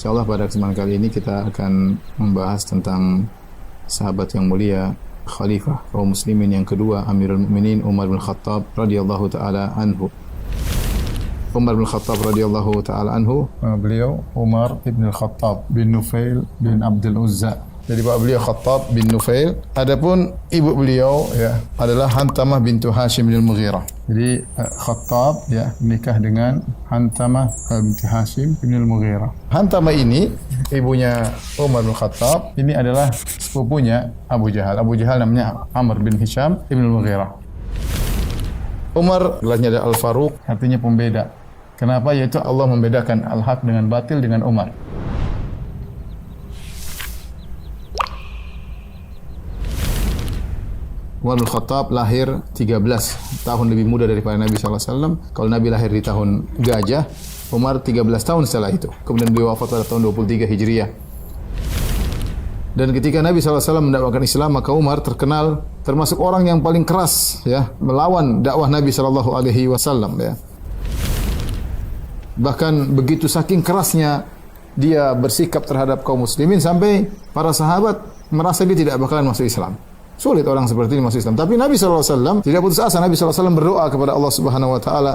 Insyaallah pada kesempatan kali ini kita akan membahas tentang sahabat yang mulia, khalifah kaum muslimin yang kedua, Amirul Mukminin Umar bin Khattab radhiyallahu taala anhu. Umar bin Khattab radhiyallahu taala anhu, beliau Umar bin Khattab bin Nufail bin Abdul Uzza. Jadi bapak beliau Khattab bin Nufail. Adapun ibu beliau ya adalah Hantamah bintu Hashim bin Al-Mughirah. Jadi Khattab ya menikah dengan Hantamah binti Hashim bin Al-Mughirah. Hantamah ini ibunya Umar bin Khattab, ini adalah sepupunya Abu Jahal. Abu Jahal namanya Amr bin Hisham bin Al-Mughirah. Umar gelarnya ada Al-Faruq, artinya pembeda. Kenapa? Yaitu Allah membedakan al-haq dengan batil dengan Umar. Umar bin Khattab lahir 13 tahun lebih muda daripada Nabi SAW. Kalau Nabi lahir di tahun Gajah, Umar 13 tahun setelah itu. Kemudian beliau wafat pada tahun 23 Hijriah. Dan ketika Nabi SAW mendakwakan Islam, maka Umar terkenal termasuk orang yang paling keras ya melawan dakwah Nabi SAW ya. Bahkan begitu saking kerasnya dia bersikap terhadap kaum muslimin sampai para sahabat merasa dia tidak bakalan masuk Islam. Sulit orang seperti ini masuk Islam. Tapi Nabi SAW tidak putus asa. Nabi SAW berdoa kepada Allah Subhanahu Wa Taala.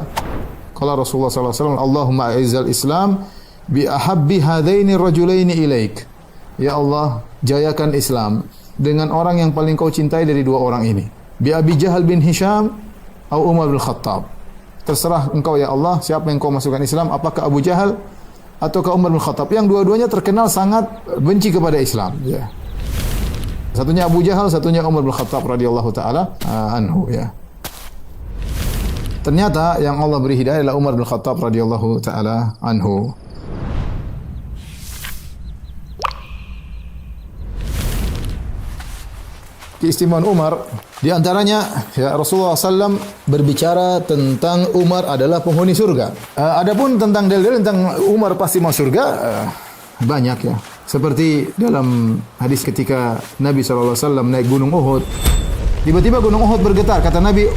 Qala Rasulullah SAW, Allahumma a'izzal Islam bi ahabbi hadaini rajulaini ilaik. Ya Allah, jayakan Islam dengan orang yang paling kau cintai dari dua orang ini. Bi Abi Jahal bin Hisham atau Umar bin Khattab. Terserah engkau ya Allah, siapa yang kau masukkan Islam, apakah Abu Jahal ataukah Umar bin Khattab, yang dua-duanya terkenal sangat benci kepada Islam ya. Satunya Abu Jahal, satunya Umar bin Khattab radhiyallahu taala anhu ya. Ternyata yang Allah beri hidayah adalah Umar bin Khattab radhiyallahu taala anhu. Keistimewaan Umar di antaranya ya Rasulullah SAW berbicara tentang Umar adalah penghuni surga. Adapun tentang dalil tentang Umar pasti masuk surga banyak ya. Seperti dalam hadis ketika Nabi SAW naik gunung Uhud. Tiba-tiba gunung Uhud bergetar. Kata Nabi,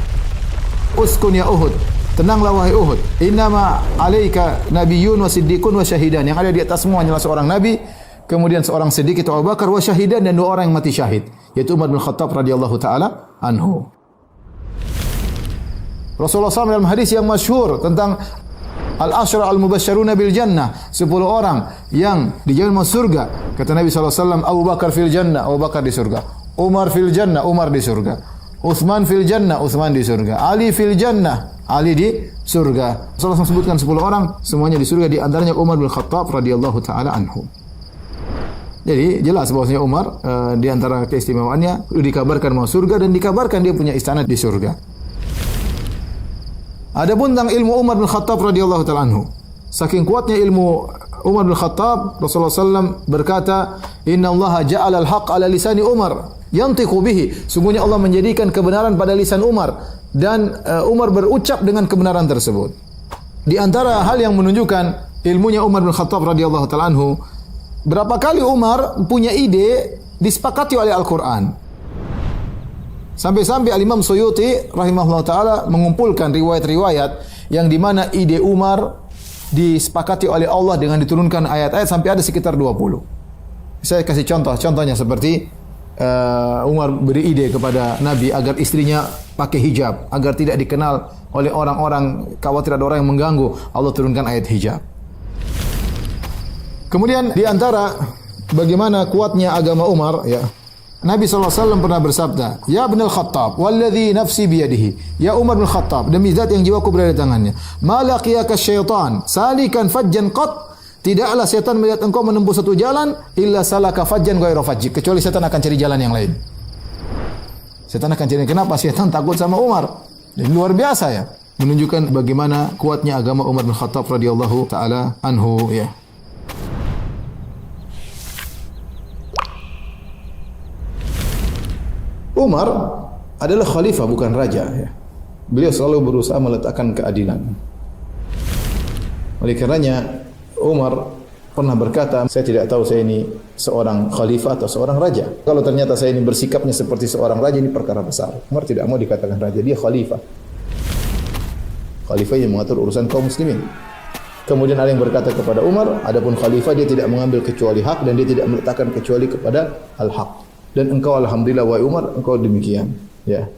uskun ya Uhud. Tenanglah wahai Uhud. Innama alaika nabiyyun wa siddiqun wa syahidan. Yang ada di atasmu hanyalah seorang Nabi, kemudian seorang siddiq itu Abu Bakar, wa syahidan, dan dua orang yang mati syahid. Yaitu Umar bin Khattab radhiyallahu ta'ala anhu. Rasulullah SAW dalam hadis yang masyhur tentang Al-Ashra al-Mubasysyaruna bil Jannah, 10 orang yang dijamin masuk surga. Kata Nabi SAW, Abu Bakar fil Jannah, Abu Bakar di surga. Umar fil Jannah, Umar di surga. Utsman fil Jannah, Utsman di surga. Ali fil Jannah, Ali di surga. Rasulullah SAW sebutkan 10 orang, semuanya di surga, di antaranya Umar bin Khattab radhiyallahu ta'ala anhu. Jadi jelas bahwasanya Umar di antara keistimewaannya dikabarkan masuk surga dan dikabarkan dia punya istana di surga. Adapun tentang ilmu Umar bin Khattab radhiyallahu ta'ala anhu. Saking kuatnya ilmu Umar bin Khattab, Rasulullah SAW berkata, Inna Allah ja'ala al-haq ala lisani Umar, yantiqu bihi. Sungguhnya Allah menjadikan kebenaran pada lisan Umar. Dan Umar berucap dengan kebenaran tersebut. Di antara hal yang menunjukkan ilmunya Umar bin Khattab radhiyallahu ta'ala anhu, berapa kali Umar punya ide disepakati oleh Al-Quran. Sampai-sampai Al-Imam Suyuti rahimahullah ta'ala mengumpulkan riwayat-riwayat yang di mana ide Umar disepakati oleh Allah dengan diturunkan ayat-ayat sampai ada sekitar 20. Saya kasih contohnya seperti Umar beri ide kepada Nabi agar istrinya pakai hijab, agar tidak dikenal oleh orang-orang, khawatir ada orang yang mengganggu. Allah turunkan ayat hijab. Kemudian di antara bagaimana kuatnya agama Umar ya, Nabi SAW pernah bersabda, Ya Ibn al-Khattab, walladhi nafsi biyadihi. Ya Umar bin Khattab, demi zat yang jiwaku berada di tangannya. Ma laqiyaka syaitan, salikan fajjan qat. Tidaklah setan melihat engkau menempuh satu jalan, illa salaka fajjan ghairu fajjik. Kecuali setan akan cari jalan yang lain. Setan akan cari. Kenapa? Setan takut sama Umar. Dan luar biasa ya. Menunjukkan bagaimana kuatnya agama Umar bin Khattab radhiyallahu ta'ala anhu ya. Umar adalah khalifah bukan raja ya. Beliau selalu berusaha meletakkan keadilan. Oleh karenanya Umar pernah berkata, saya tidak tahu saya ini seorang khalifah atau seorang raja. Kalau ternyata saya ini bersikapnya seperti seorang raja, ini perkara besar. Umar tidak mau dikatakan raja, dia khalifah. Khalifah yang mengatur urusan kaum muslimin. Kemudian ada yang berkata kepada Umar, adapun khalifah dia tidak mengambil kecuali hak dan dia tidak meletakkan kecuali kepada al-haq. Dan engkau alhamdulillah wahai Umar, engkau demikian. Ya.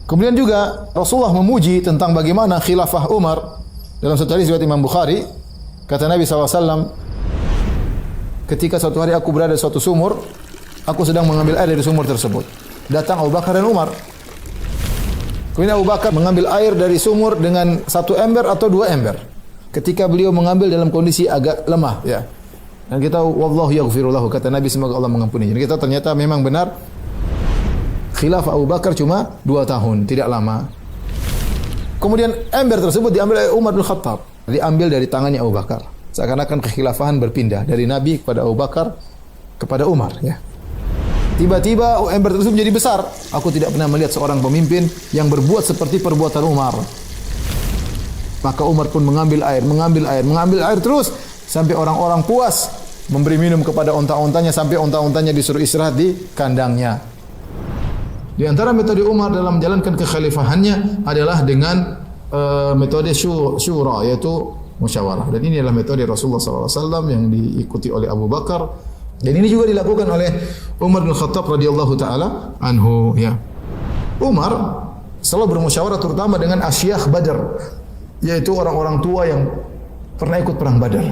Kemudian juga Rasulullah memuji tentang bagaimana khilafah Umar dalam satu hadis riwayat Imam Bukhari. Kata Nabi SAW, ketika suatu hari aku berada di suatu sumur, aku sedang mengambil air dari sumur tersebut. Datang Abu Bakar dan Umar. Kemudian Abu Bakar mengambil air dari sumur dengan 1 ember atau 2 ember. Ketika beliau mengambil dalam kondisi agak lemah, ya. Dan kita wallahu yaghfiru lahu, kata Nabi semoga Allah mengampuni. Jadi kita ternyata memang benar khilafah Abu Bakar cuma 2 tahun, tidak lama. Kemudian ember tersebut diambil oleh Umar bin Khattab, diambil dari tangannya Abu Bakar. Seakan-akan kekhilafahan berpindah dari Nabi kepada Abu Bakar kepada Umar, ya. Tiba-tiba ember tersebut menjadi besar. Aku tidak pernah melihat seorang pemimpin yang berbuat seperti perbuatan Umar. Maka Umar pun mengambil air terus sampai orang-orang puas, memberi minum kepada onta-ontanya sampai onta-ontanya disuruh istirahat di kandangnya. Di antara metode Umar dalam menjalankan kekhalifahannya adalah dengan metode syura, yaitu musyawarah. Dan ini adalah metode Rasulullah SAW yang diikuti oleh Abu Bakar. Dan ini juga dilakukan oleh Umar bin Khattab radhiyallahu taala anhu, ya. Umar selalu bermusyawarah terutama dengan asyakh Badar, yaitu orang-orang tua yang pernah ikut perang Badar.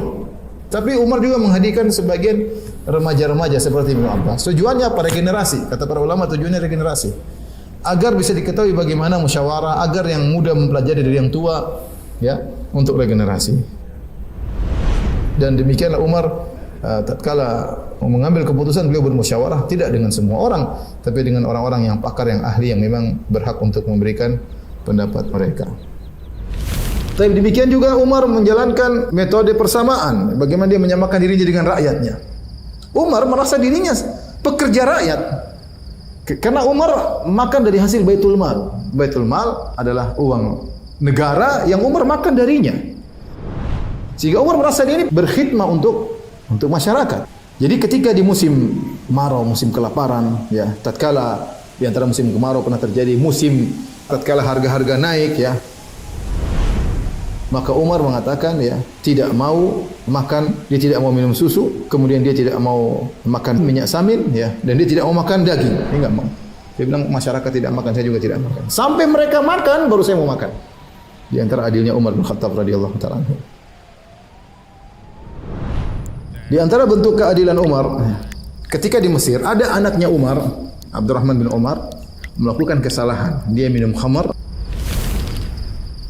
Tapi Umar juga menghadirkan sebagian remaja-remaja seperti Ibnu Abbas. Tujuannya pada generasi, kata para ulama tujuannya regenerasi. Agar bisa diketahui bagaimana musyawarah, agar yang muda mempelajari dari yang tua, ya, untuk regenerasi. Dan demikianlah Umar tatkala mengambil keputusan beliau bermusyawarah tidak dengan semua orang, tapi dengan orang-orang yang pakar, yang ahli, yang memang berhak untuk memberikan pendapat mereka. Tapi demikian juga Umar menjalankan metode persamaan, bagaimana dia menyamakan dirinya dengan rakyatnya. Umar merasa dirinya pekerja rakyat. Karena Umar makan dari hasil Baitul Mal. Baitul Mal adalah uang negara yang Umar makan darinya. Sehingga Umar merasa diri berkhidmah untuk masyarakat. Jadi ketika di musim kemarau, musim kelaparan, ya, tatkala di antara musim kemarau pernah terjadi musim tatkala harga-harga naik, ya, maka Umar mengatakan, ya, tidak mau makan, dia tidak mau minum susu, kemudian dia tidak mau makan minyak samin, ya, dan dia tidak mau makan daging, dia enggak mau. Dia bilang masyarakat tidak makan, saya juga tidak makan. Sampai mereka makan baru saya mau makan. Di antara adilnya Umar bin Khattab radhiyallahu taala anhu. Di antara bentuk keadilan Umar, ketika di Mesir ada anaknya Umar, Abdurrahman bin Umar, melakukan kesalahan. Dia minum khamar.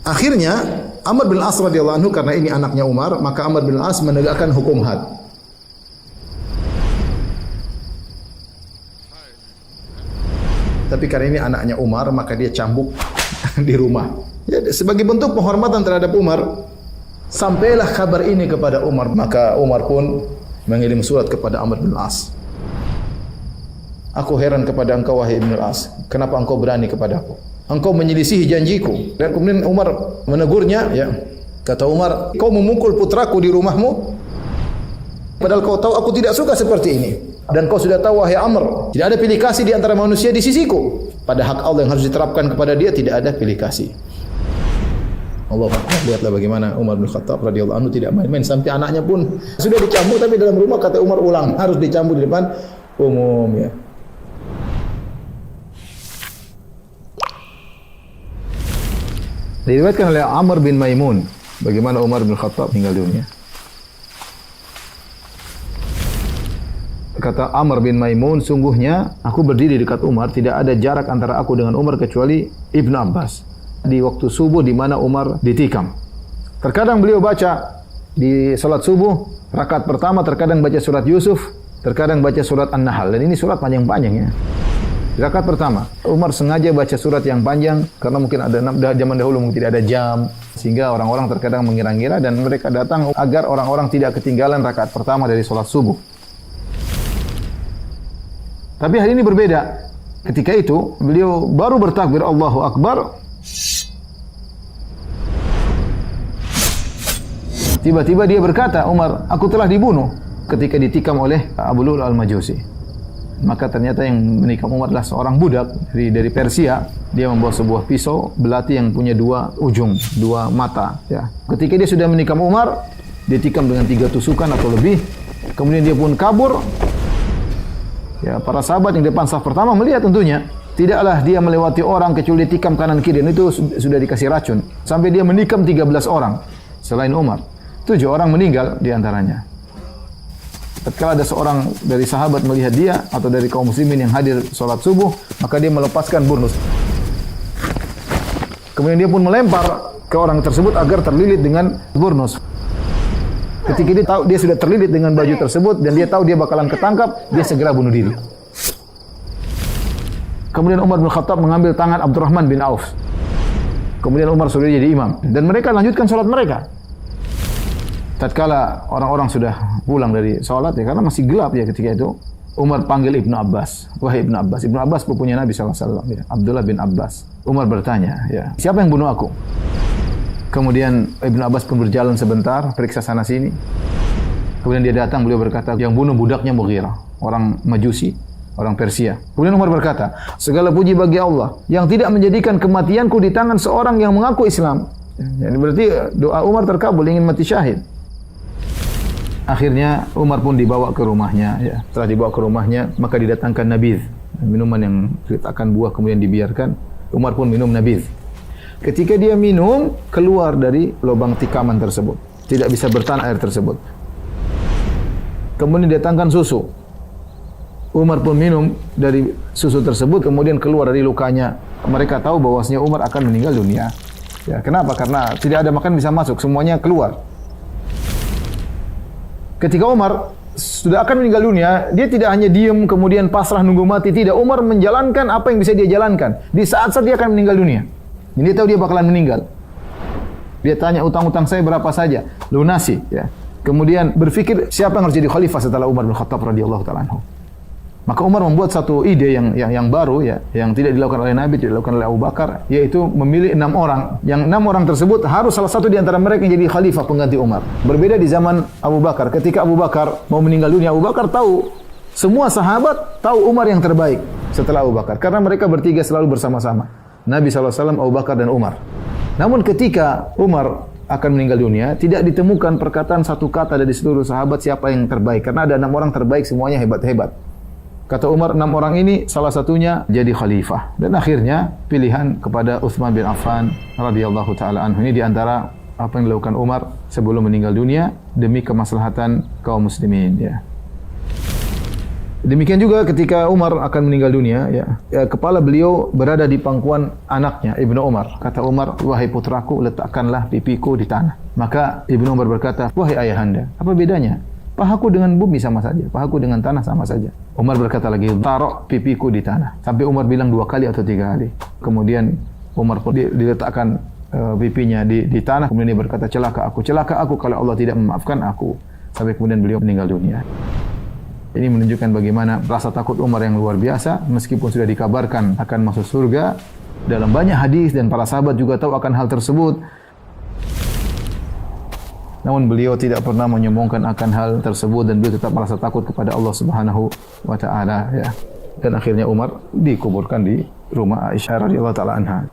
Akhirnya Amr bin As radhiyallahu anhu, karena ini anaknya Umar, maka Amr bin As menegakkan hukum had. Tapi karena ini anaknya Umar, maka dia cambuk di rumah. Ya, sebagai bentuk penghormatan terhadap Umar. Sampailah kabar ini kepada Umar, maka Umar pun mengirim surat kepada Amr bin As. Aku heran kepada engkau wahai Ibn As, kenapa engkau berani kepadaku? Engkau menyelisihi janjiku. Dan kemudian Umar menegurnya, ya. Kata Umar, kau memukul putraku di rumahmu, padahal kau tahu aku tidak suka seperti ini. Dan kau sudah tahu wahai Amr, tidak ada pilih kasih di antara manusia di sisiku. Pada hak Allah yang harus diterapkan kepada dia tidak ada pilih kasih. Allah Akbar, lihatlah bagaimana Umar bin Khattab radhiyallahu anhu tidak main-main, sampai anaknya pun sudah dicambuk, tapi dalam rumah kata Umar ulang, harus dicambuk di depan umum, ya. Diriwayatkan oleh Amr bin Maimun bagaimana Umar bin Khattab meninggal dunia. Kata Amr bin Maimun, sungguhnya aku berdiri dekat Umar, tidak ada jarak antara aku dengan Umar kecuali Ibnu Abbas. Di waktu subuh di mana Umar ditikam. Terkadang beliau baca di salat subuh rakaat pertama, terkadang baca surat Yusuf, terkadang baca surat An-Nahl, dan ini surat panjang-panjang, ya. Di rakaat pertama Umar sengaja baca surat yang panjang karena mungkin ada zaman dahulu mungkin tidak ada jam, sehingga orang-orang terkadang mengira-ngira dan mereka datang agar orang-orang tidak ketinggalan rakaat pertama dari salat subuh. Tapi hari ini berbeda. Ketika itu beliau baru bertakbir Allahu Akbar, tiba-tiba dia berkata, Umar, aku telah dibunuh ketika ditikam oleh Abu Lu'lu' al-Majusi. Maka ternyata yang menikam Umar adalah seorang budak dari Persia. Dia membawa sebuah pisau belati yang punya dua ujung, dua mata. Ya. Ketika dia sudah menikam Umar, dia tikam dengan 3 tusukan atau lebih. Kemudian dia pun kabur. Ya, para sahabat yang depan saf pertama melihat tentunya. Tidaklah dia melewati orang kecuali ditikam kanan kiri. Dan itu sudah dikasih racun. Sampai dia menikam 13 orang selain Umar. 7 orang meninggal di antaranya. Tatkala ada seorang dari sahabat melihat dia atau dari kaum muslimin yang hadir salat subuh, maka dia melepaskan burnus. Kemudian dia pun melempar ke orang tersebut agar terlilit dengan burnus. Ketika dia tahu dia sudah terlilit dengan baju tersebut dan dia tahu dia bakalan ketangkap, dia segera bunuh diri. Kemudian Umar bin Khattab mengambil tangan Abdurrahman bin Auf. Kemudian Umar sudah jadi imam dan mereka lanjutkan salat mereka. Tatkala orang-orang sudah pulang dari salat ya, karena masih gelap ya ketika itu, Umar panggil Ibnu Abbas. Wahai Ibnu Abbas. Ibnu Abbas pupunya Nabi SAW, ya, Abdullah bin Abbas. Umar bertanya, ya, siapa yang bunuh aku? Kemudian Ibnu Abbas pun berjalan sebentar, periksa sana sini. Kemudian dia datang, beliau berkata, yang bunuh budaknya Mughirah, orang Majusi, orang Persia. Kemudian Umar berkata, segala puji bagi Allah yang tidak menjadikan kematianku di tangan seorang yang mengaku Islam. Ya, ini berarti doa Umar terkabul, ingin mati syahid. Akhirnya Umar pun dibawa ke rumahnya. Ya. Setelah dibawa ke rumahnya, maka didatangkan nabidh, minuman yang diletakkan buah kemudian dibiarkan. Umar pun minum nabidh. Ketika dia minum, keluar dari lubang tikaman tersebut. Tidak bisa bertahan air tersebut. Kemudian didatangkan susu. Umar pun minum dari susu tersebut, kemudian keluar dari lukanya. Mereka tahu bahwasanya Umar akan meninggal dunia. Ya, kenapa? Karena tidak ada makan bisa masuk, semuanya keluar. Ketika Umar sudah akan meninggal dunia, dia tidak hanya diam kemudian pasrah nunggu mati, tidak. Umar menjalankan apa yang bisa dia jalankan. Di saat-saat dia akan meninggal dunia. Dia tahu dia bakalan meninggal. Dia tanya utang-utang saya berapa saja, lunasi. Ya. Kemudian berpikir siapa yang harus jadi khalifah setelah Umar bin Khattab radhiyallahu ta'ala anhu. Maka Umar membuat satu ide yang baru ya, yang tidak dilakukan oleh Nabi, tidak dilakukan oleh Abu Bakar, yaitu memilih 6 orang. Yang 6 orang tersebut harus salah satu di antara mereka yang jadi khalifah pengganti Umar. Berbeda di zaman Abu Bakar. Ketika Abu Bakar mau meninggal dunia, Abu Bakar tahu, semua sahabat tahu Umar yang terbaik setelah Abu Bakar. Karena mereka bertiga selalu bersama-sama. Nabi SAW, Abu Bakar dan Umar. Namun ketika Umar akan meninggal dunia, tidak ditemukan perkataan satu kata dari seluruh sahabat siapa yang terbaik. Karena ada 6 orang terbaik, semuanya hebat-hebat. Kata Umar, 6 orang ini salah satunya jadi khalifah. Dan akhirnya pilihan kepada Utsman bin Affan radhiyallahu taala anhu. Ini di antara apa yang dilakukan Umar sebelum meninggal dunia demi kemaslahatan kaum muslimin ya. Demikian juga ketika Umar akan meninggal dunia ya, kepala beliau berada di pangkuan anaknya Ibnu Umar. Kata Umar, wahai putraku, letakkanlah pipiku di tanah. Maka Ibnu Umar berkata, wahai ayahanda, apa bedanya? Pahaku dengan bumi sama saja, pahaku dengan tanah sama saja. Umar berkata lagi, taruh pipiku di tanah. Sampai Umar bilang 2 kali atau 3 kali. Kemudian Umar pun diletakkan pipinya di tanah. Kemudian dia berkata, celaka aku kalau Allah tidak memaafkan aku. Sampai kemudian beliau meninggal dunia. Ini menunjukkan bagaimana rasa takut Umar yang luar biasa. Meskipun sudah dikabarkan akan masuk surga, dalam banyak hadis dan para sahabat juga tahu akan hal tersebut. Namun beliau tidak pernah menyombongkan akan hal tersebut dan beliau tetap merasa takut kepada Allah Subhanahu wa taala ya. Dan akhirnya Umar dikuburkan di rumah Aisyah radhiyallahu taala anha.